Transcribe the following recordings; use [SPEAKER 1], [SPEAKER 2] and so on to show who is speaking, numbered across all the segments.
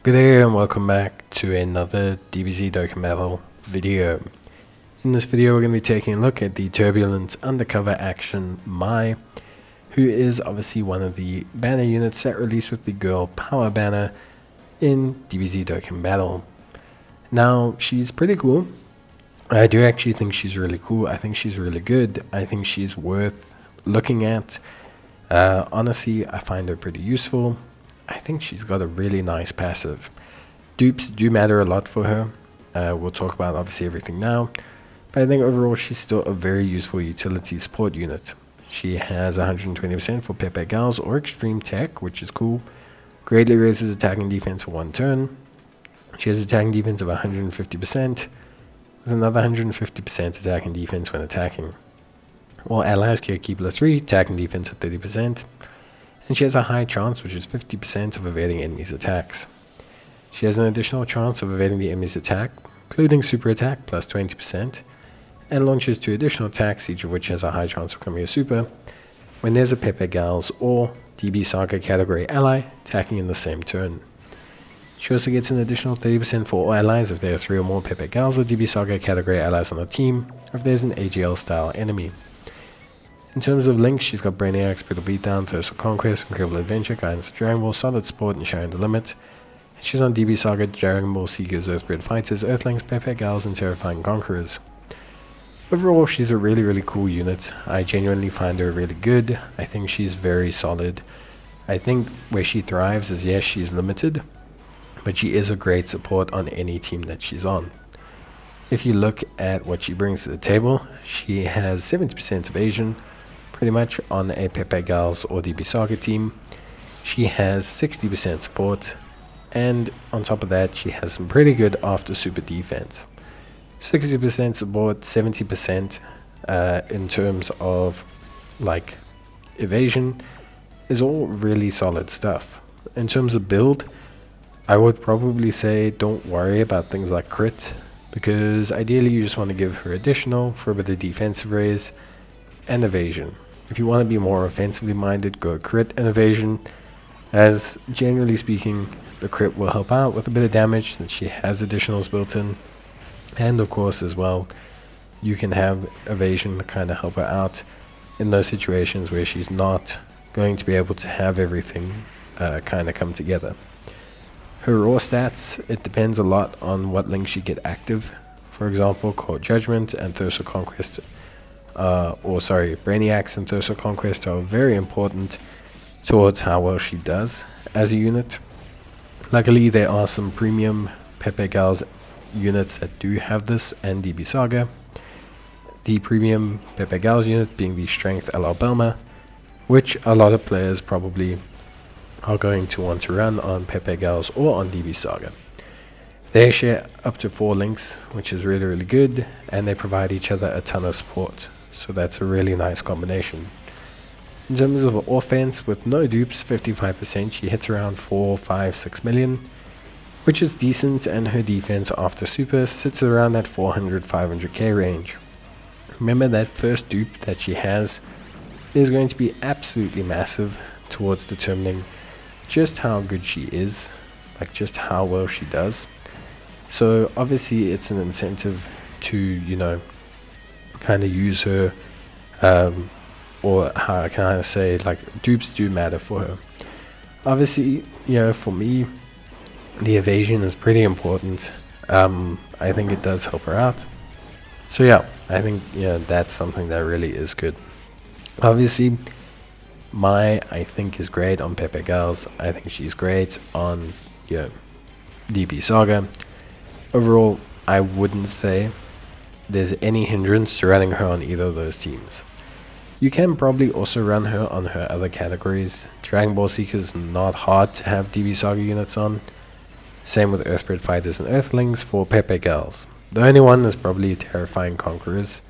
[SPEAKER 1] Good day and welcome back to another DBZ Dokkan video. In this video we're going to be taking a look at the Turbulent Undercover Action Mai, who is obviously one of the banner units that released with the Girl Power banner in DBZ Dokkan Battle. Now she's pretty cool. I do actually think she's really cool. I think she's really good. I think she's worth looking at. Honestly, I find her pretty useful. I think she's got a really nice passive. Dupes do matter a lot for her. We'll talk about obviously everything now. But I think overall she's still a very useful utility support unit. She has 120% for Pepe Gals or Extreme Tech, which is cool. Greatly raises attack and defense for 1 turn. She has attack and defense of 150%, with another 150% attack and defense when attacking. All allies can keep +3, attack and defense at 30. And she has a high chance, which is 50% of evading enemies' attacks. She has an additional chance of evading the enemy's attack, including super attack, plus 20%, and launches 2 additional attacks, each of which has a high chance of becoming a super, when there's a Pepe Gals or DB Saga category ally attacking in the same turn. She also gets an additional 30% for all allies if there are 3 or more Pepe Gals or DB Saga category allies on the team, or if there's an AGL style enemy. In terms of links, she's got Brainiacs, Brutal Beatdown, Thirst for Conquest, Incredible Adventure, Guidance of Dragon Ball, Solid Support, and Sharing the Limit. And she's on DB Saga, Dragon Ball Seekers, Earthbred Fighters, Earthlings, Pepe Gals, and Terrifying Conquerors. Overall, she's a really cool unit. I genuinely find her really good. I think she's very solid. I think where she thrives is, yes, she's limited, but she is a great support on any team that she's on. If you look at what she brings to the table, she has 70% evasion, pretty much on a Pepe Gals or DB Saga team. She has 60% support, and on top of that she has some pretty good after super defense. 60% support, 70% in terms of like evasion is all really solid stuff. In terms of build, I would probably say don't worry about things like crit, because ideally you just want to give her additional for a bit of defensive raise and evasion. If you want to be more offensively minded, go crit and evasion, as generally speaking the crit will help out with a bit of damage since she has additionals built in, and of course as well you can have evasion to kind of help her out in those situations where she's not going to be able to have everything kind of come together. Her raw stats, it depends a lot on what links she get active. For example, Court Judgment and Thirst for Conquest, Brainiacs and Thirst for Conquest are very important towards how well she does as a unit. Luckily, there are some premium Pepe Gals units that do have this, and DB Saga. The premium Pepe Gals unit being the Strength LR Belma, which a lot of players probably are going to want to run on Pepe Gals or on DB Saga. They share up to 4 links, which is really good, and they provide each other a ton of support. So that's a really nice combination. In terms of offense, with no dupes, 55%, she hits around 4, 5, 6 million, which is decent, and her defense after super sits around that 400-500k range. Remember that first dupe that she has is going to be absolutely massive towards determining just how good she is, like just how well she does. So obviously it's an incentive to, you know, kind of use her, or how can I say, like dupes do matter for her. Obviously, you know, for me the evasion is pretty important. I think it does help her out. So yeah, I think, you know, that's something that really is good. Obviously Mai, I think, is great on Pepe Gals. I think she's great on, you know, DB Saga. Overall, I wouldn't say there's any hindrance to running her on either of those teams. You can probably also run her on her other categories. Dragon Ball Seekers is not hard to have DB Saga units on. Same with Earthbred Fighters and Earthlings for Pepe Gals. The only one is probably Terrifying Conquerors.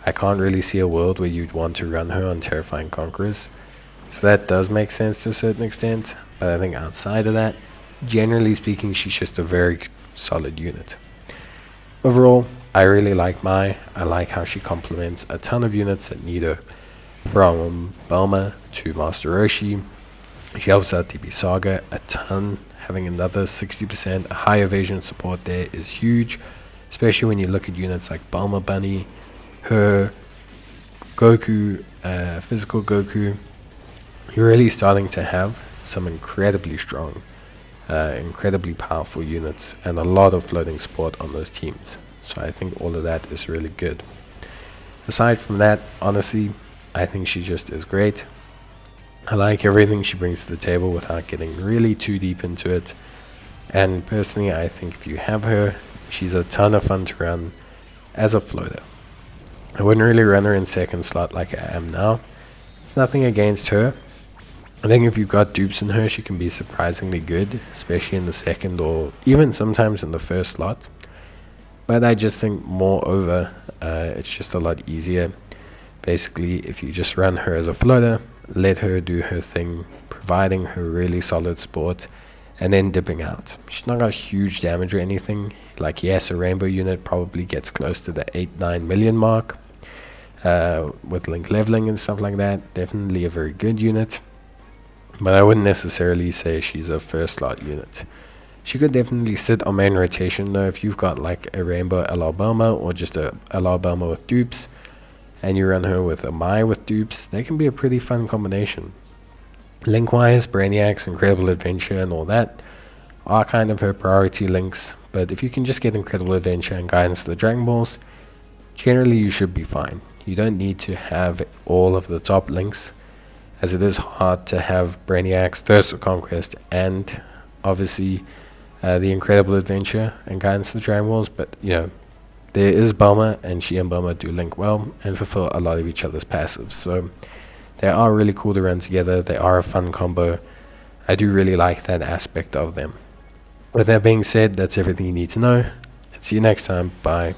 [SPEAKER 1] I can't really see a world where you'd want to run her on Terrifying Conquerors. So that does make sense to a certain extent. But I think outside of that, generally speaking, she's just a very solid unit. Overall, I really like Mai. I like how she complements a ton of units that need her, from Belma to Master Roshi. She helps out DB Saga a ton, having another 60% high evasion support there is huge, especially when you look at units like Bulma Bunny, her, Goku, physical Goku. You're really starting to have some incredibly strong, incredibly powerful units and a lot of floating support on those teams. So I think all of that is really good. Aside from that, honestly, I think she just is great. I like everything she brings to the table without getting really too deep into it. And personally, I think if you have her, she's a ton of fun to run as a floater. I wouldn't really run her in second slot like I am now. It's nothing against her. I think if you've got dupes in her, she can be surprisingly good, especially in the second or even sometimes in the first slot. But I just think moreover, it's just a lot easier. Basically, if you just run her as a floater, let her do her thing, providing her really solid support, and then dipping out. She's not got huge damage or anything. Like, yes, a rainbow unit probably gets close to the 8-9 million mark with link leveling and stuff like that. Definitely a very good unit. But I wouldn't necessarily say she's a first slot unit. She could definitely sit on main rotation though if you've got like a rainbow LR Bulma or just a LR Bulma with dupes, and you run her with a Mai with dupes. They can be a pretty fun combination. Link-wise, Brainiacs, Incredible Adventure and all that are kind of her priority links, but if you can just get Incredible Adventure and Guidance to the Dragon Balls, generally you should be fine. You don't need to have all of the top links, as it is hard to have Brainiacs, Thirst for Conquest, and obviously the Incredible Adventure and Guidance to the Dragon Balls. But you know, there is Bulma, and she and Bulma do link well and fulfill a lot of each other's passives. So they are really cool to run together. They are a fun combo. I do really like that aspect of them. With that being said, that's everything you need to know. And see you next time. Bye.